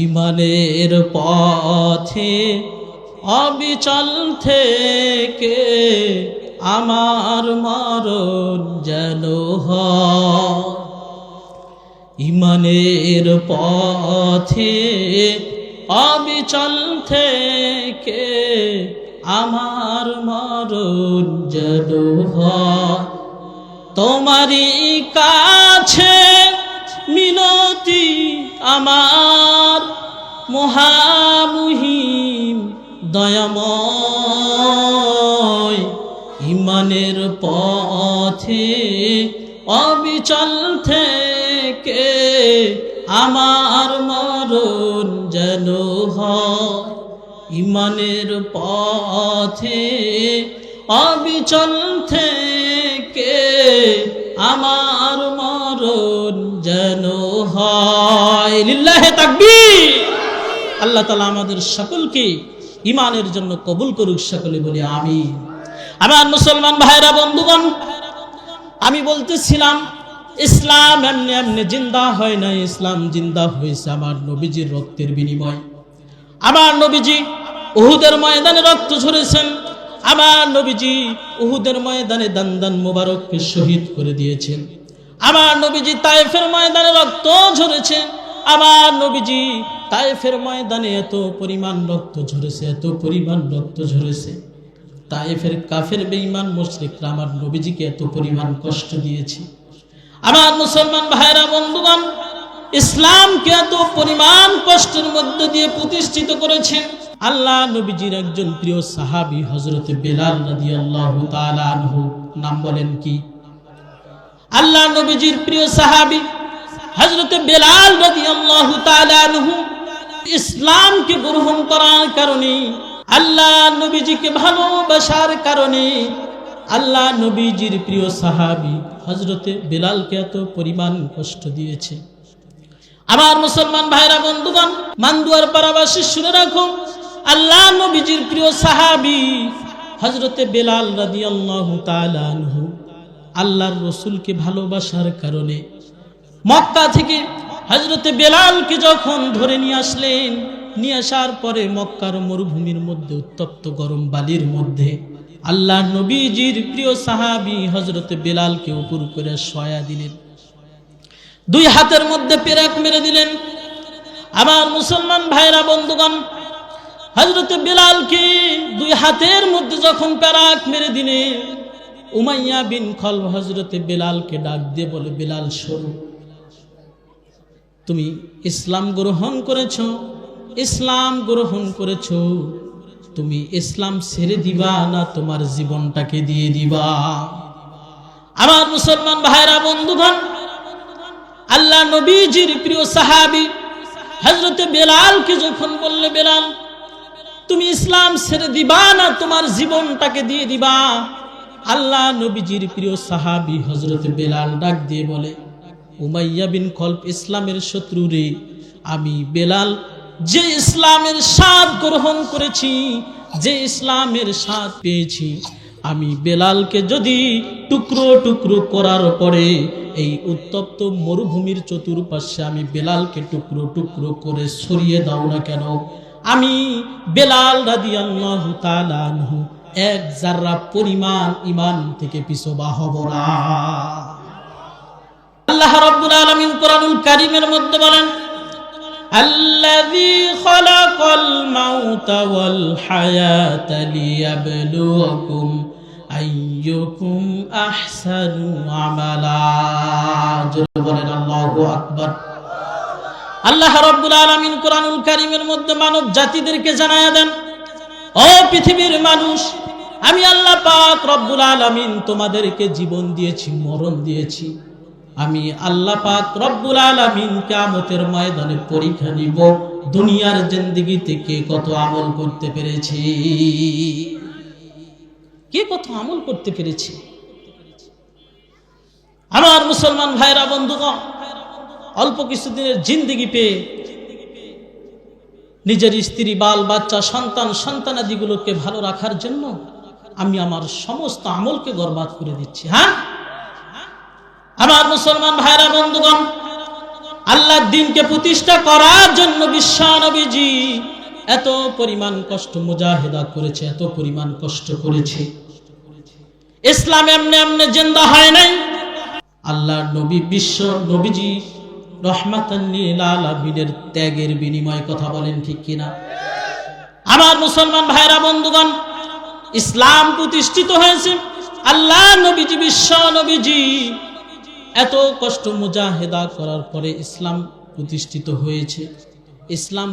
ইমানের পথে অবিচল থেকে আমার মরণ যেন হয়। ইমানের পথে অবিচল থেকে আমার মরণ যেন হয়। তোমারই কাছে মিনতি আমার মহামহিম দয়াময়। ইমানের পথে অবিচল থেকে আমার মরণ যেন হয়। ইমানের পথে অবিচল থেকে আমার মরণ যেন হয়। লিল্লাহে তাকবীর। আল্লাহ তাআলা আমাদের সকলকে ইমানের জন্য কবুল করুক, সকলে বলি আমিন। আমার মুসলমান ভাইরা বন্ধুগণ, আমি বলতেছিলাম ইসলাম এমনি এমনি জিন্দা হয় না, ইসলাম জিন্দা হয়েছে আমার নবীজির রক্তের বিনিময়। আমার নবীজি উহুদের ময়দানে রক্ত ঝরেছেন। আমার নবীজি উহুদের ময়দানে দান দান মোবারককে শহীদ করে দিয়েছেন। আমার নবীজি তায়েফের ময়দানে রক্ত ঝরেছে। আমার নবীজি তায়েফের ময়দানে এত পরিমাণ রক্ত ঝরেছে, এত পরিমাণ রক্ত ঝরেছে। তায়েফের কাফের বেঈমান মুশরিকরা আমার নবীজিকে এত পরিমাণ কষ্ট দিয়েছে। আমার মুসলমান ভাইরা বন্ধুগণ, ইসলামকে এত পরিমাণ কষ্টের মধ্য দিয়ে প্রতিষ্ঠিত করেছেন আল্লাহ নবীজির একজন প্রিয় সাহাবী হযরত বেলাল রাদিয়াল্লাহু তাআলা আনহু। নাম বলেন কি? আল্লাহ নবীজির প্রিয় সাহাবী হযরত বেলাল রাদিয়াল্লাহু তাআলা আনহু ইসলামকে গ্রহণ করার কারণে, আল্লাহ নবীজিকে ভালোবাসার কারণে আল্লাহ নবীজির প্রিয় সাহাবী হযরত বেলালকে এত পরিমাণ কষ্ট দিয়েছে। আমার মুসলমান ভাইরা বন্ধুগণ, মান্দুয়ার পাড়াবাসী শুনে রাখো, আল্লাহ নবীজির প্রিয় সাহাবী হযরত বেলাল রাদিয়াল্লাহু তাআলা আনহু আল্লাহর রাসূলকে ভালোবাসার কারণে মক্কা থেকে হযরত বেলালকে যখন ধরে নিয়ে আসলেন, নিয়ে আসার পরে মক্কার মরুভূমির মধ্যে উত্তপ্ত গরম বালির মধ্যে আল্লাহ নবীজির প্রিয় সাহাবী হযরত বেলালকে উপর করে শোয়া দিলেন, দুই হাতের মধ্যে পেরেক মেরে দিলেন। আমার মুসলমান ভাইরা বন্ধুগণ, হযরত বেলালকে দুই হাতের মধ্যে যখন পেরেক মেরে দিলেন, উমাইয়া বিন খলব হযরত বেলালকে ডাক দিয়ে বলে, বেলাল শোনো, তুমি ইসলাম গ্রহণ করেছো, ইসলাম গ্রহণ করেছো, তুমি ইসলাম ছেড়ে দিবা না তোমার জীবনটাকে দিয়ে দিবা? আমার মুসলমান ভাইরা বন্ধুগণ, আল্লাহ নবীজির প্রিয় সাহাবী হযরত বেলালকে যখন বললে, বেলাল তুমি ইসলাম ছেড়ে দিবা না তোমার জীবনটাকে দিয়ে দিবা? আল্লাহ নবীজির প্রিয় সাহাবী হযরত বেলাল ডাক দিয়ে বলে, উমাইয়া বিন খলব ইসলামের শত্রু রে, আমি বেলাল যে ইসলামের স্বাদ গ্রহণ করেছি, যে ইসলামের স্বাদ পেয়েছি, আমি বেলালকে যদি টুকরো টুকরো করার পরে এই উত্তপ্ত মরুভূমির চতুর্পাশে আমি বেলালকে টুকরো টুকরো করে ছড়িয়ে দাও না কেন, আমি বেলাল রাদিয়াল্লাহু তাআলা আনহু এক যারা পরিমাণ ঈমান থেকে পিছপা হব না। আল্লাহ রাব্বুল আলামিন কোরআনুল কারীমের মধ্যে বলেন, আল্লাযী খালাকাল মাউতা ওয়াল হায়াতা লিয়াবলুয়াকুম আইয়ুকুম আহসানু আমালা। জোরে বলেন আল্লাহু আকবার। আল্লাহ রাব্বুল আলামিন কোরআনুল কারীমের মধ্যে মানব জাতিদেরকে জানায়া দেন, ও পৃথিবীর মানুষ, আমি আল্লাহ পাক রব্বুল আলামিন তোমাদেরকে জীবন দিয়েছি, মরণ দিয়েছি। আমি আল্লাহ পাক রব্বুল আলামিন কিয়ামতের ময়দানে পরীক্ষা নিব, দুনিয়ার জিন্দেগিতে কে কত আমল করতে পেরেছে, কে কত আমল করতে পেরেছে। আমার মুসলমান ভাইরা বন্ধুগণ, অল্প কিছুদিনের জিন্দেগি পেয়ে নিজের স্ত্রী, বাল বাচ্চা, সন্তান সন্তানাদিগুলোকে ভালো রাখার জন্য আমি আমার সমস্ত আমলকে বরবাদ করে দিচ্ছি। হ্যাঁ, আমার মুসলমান ভাইরা বন্ধুগণ, আল্লাহর দ্বীনকে প্রতিষ্ঠা করার জন্য বিশ্ব নবীজি এত পরিমাণ কষ্ট মুজাহিদা করেছে, এত পরিমাণ কষ্ট করেছে। ইসলাম এমনি এমনি জিন্দা হয় নাই। আল্লাহর নবী বিশ্ব নবীজি রহমাতান লিল আলামিনের ত্যাগের বিনিময়ে, কথা বলেন ঠিক কিনা? আমার মুসলমান ভাইরা বন্ধুগণ, ইসলাম প্রতিষ্ঠিত হয়েছে আল্লাহ নবীজি বিশ্ব নবীজি এত কষ্ট মুজাহিদা করার পরে ইসলাম প্রতিষ্ঠিত হয়েছে। ইসলাম